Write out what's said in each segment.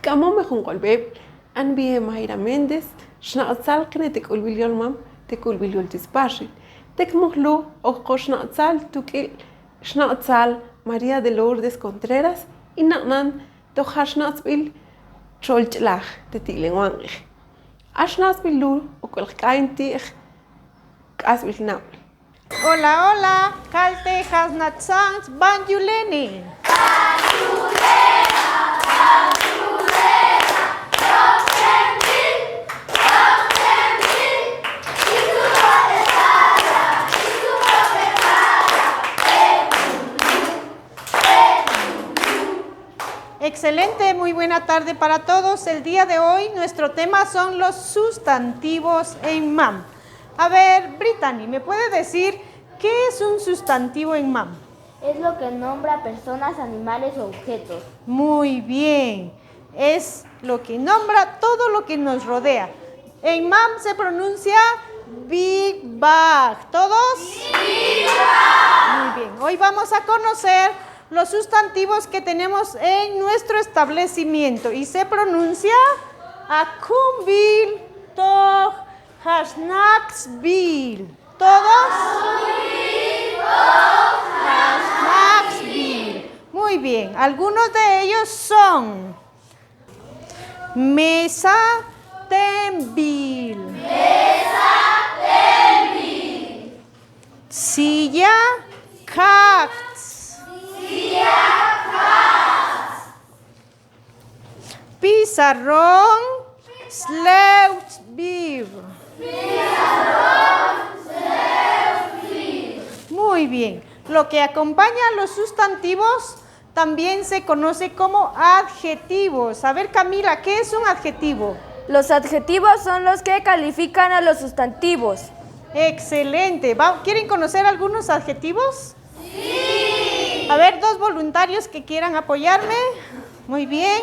Kamo me jungo al beb, an bie Mayra Méndez, schnatzal kne te kulbiliol mam, te kulbiliol tispashi. Tek mohlu o schnatzal tuki schnatzal María de Lourdes Contreras y nanan to hashnatzbil cholchlach te tilenwangich. Ashnatzbil lu o kolkaintich kasbil naul. Hola, hola, Calte Hasnatzans Banjuleni. Excelente, muy buena tarde para todos. El día de hoy nuestro tema son los sustantivos en MAM. A ver, Brittany, ¿me puede decir qué es un sustantivo en MAM? Es lo que nombra personas, animales o objetos. Muy bien, es lo que nombra todo lo que nos rodea. En MAM se pronuncia Big Bag. ¿Todos? Big Bag. Muy bien, hoy vamos a conocer los sustantivos que tenemos en nuestro establecimiento y se pronuncia Akumbil, Tog, Hasnaxbil. ¿Todos? Hasnaxbil. Muy bien, algunos de ellos son Mesa Tembil, Silla Cacts, Pizarrón Sleutbier. Muy bien. Lo que acompaña a los sustantivos también se conoce como adjetivos. A ver, Camila, ¿qué es un adjetivo? Los adjetivos son los que califican a los sustantivos. Excelente. ¿Quieren conocer algunos adjetivos? Sí. A ver, 2 voluntarios que quieran apoyarme. Muy bien.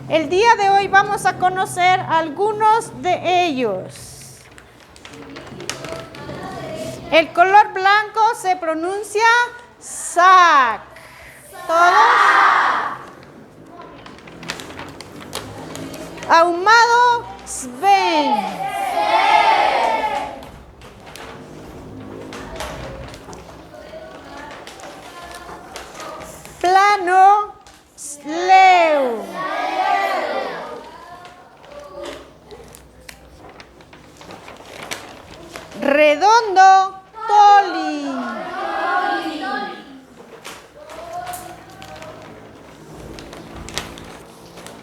El día de hoy vamos a conocer algunos de ellos. El color blanco se pronuncia sac. ¿Todos? Ahumado, Sven. Plano, Sleu. Redondo, Toli.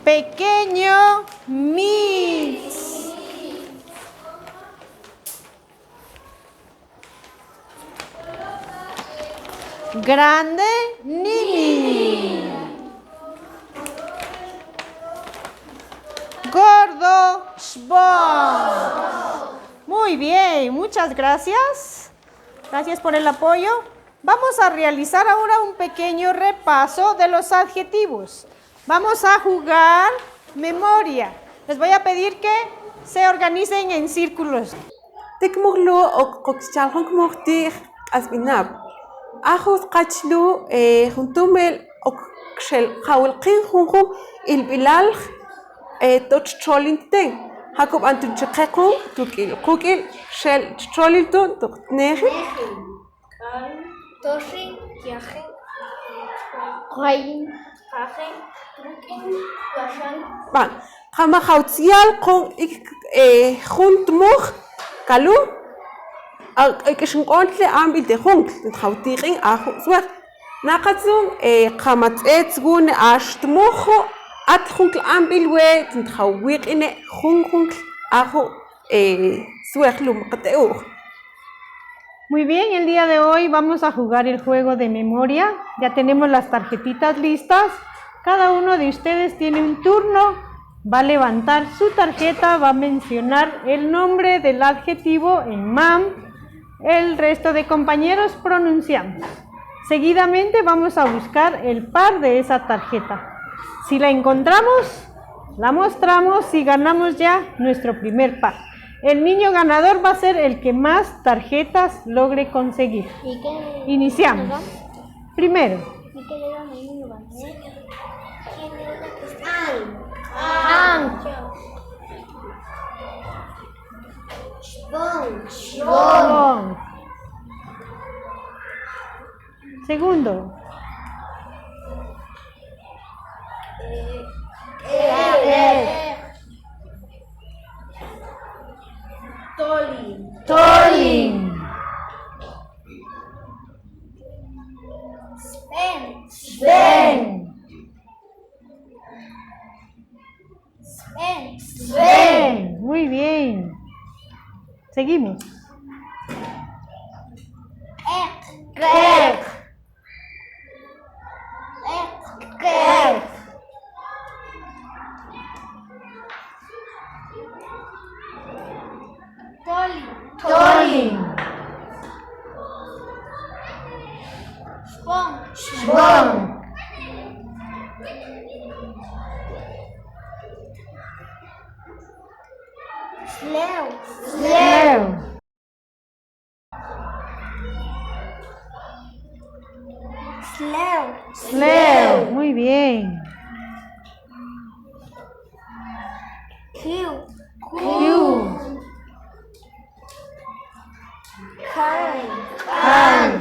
Pequeño, Mitz. Grande, Nimi. Gordo, Shbon. Muy bien, muchas gracias. Gracias por el apoyo. Vamos a realizar ahora un pequeño repaso de los adjetivos. Vamos a jugar memoria. Les voy a pedir que se organicen en círculos. Tekmoglu o kokchalhon kmogtir asbinab. Ajos qachlu juntumel o kshel khawlqin junju il bilal toch cholinten. Jacob antun chekekun tukil kukil shel choliltun tuknehi. Toshi, Yahin, Rain, Hagen, Trukin, Yashan. Ban. Kama khawtsial kon ik juntmug kalu. Ik is een kontle aanbied de hond. Het khawtiring ahu zwer. Naqatsum qamatetsgun ashtmugu at hunkl aanbilwe het khawwiq ine hunkl ahu zwerlum qateu. Muy bien, el día de hoy vamos a jugar el juego de memoria. Ya tenemos las tarjetitas listas. Cada uno de ustedes tiene un turno. Va a levantar su tarjeta, va a mencionar el nombre del adjetivo en MAM. El resto de compañeros pronunciamos. Seguidamente vamos a buscar el par de esa tarjeta. Si la encontramos, la mostramos y ganamos ya nuestro primer par. El niño ganador va a ser el que más tarjetas logre conseguir. ¿Y qué? Iniciamos. Primero. ¿Y qué le dan ahí? Shbon. Segundo. Tolin. Sven. Muy bien. Seguimos. Tolin. Shbon. Sleu. Sleu. Muy bien. Q. Can.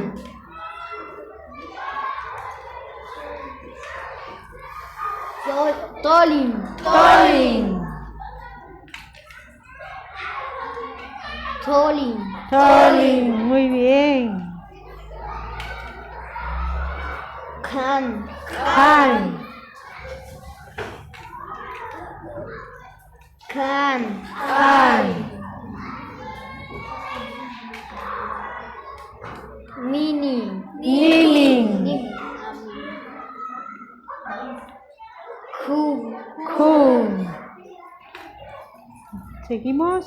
Tolin. Muy bien. Can. Nini. Ku. Seguimos.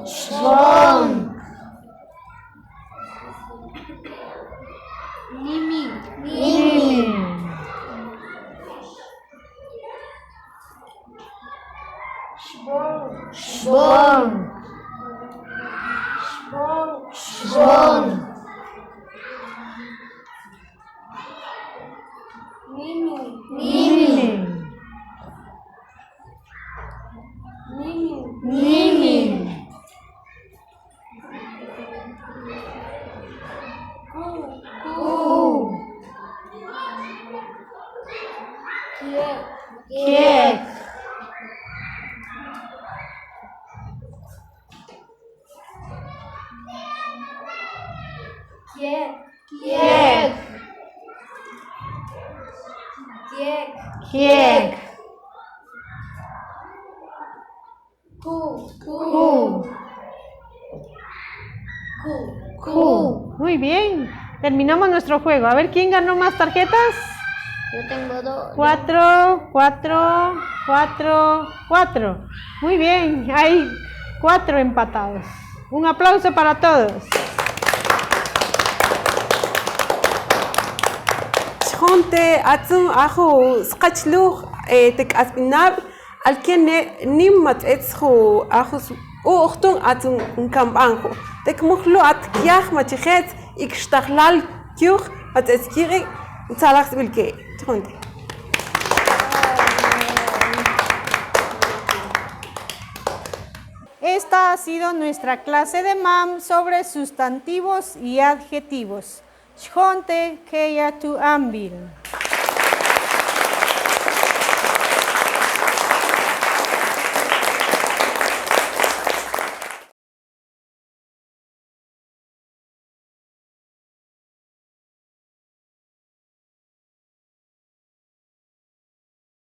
Shbon. Nimi. Shbon. Nimi. Ku. Kiek. Ku. Muy bien. Terminamos nuestro juego. A ver quién ganó más tarjetas. Yo tengo 2. 4. Muy bien. Hay 4 empatados. Un aplauso para todos. شخونتي أتم أخو سقتلو تك أسبناب الكن نمت إتسخو أخو أو أختون أتم نكم بانخو تك مخلو أتكياخ ما تخيت إكشتغلال كيوخ أتسكيري نتلاقس بالكي شخونتي. Esta ha sido nuestra clase de MAM sobre sustantivos y adjetivos. Shonte Keya tu Ambil.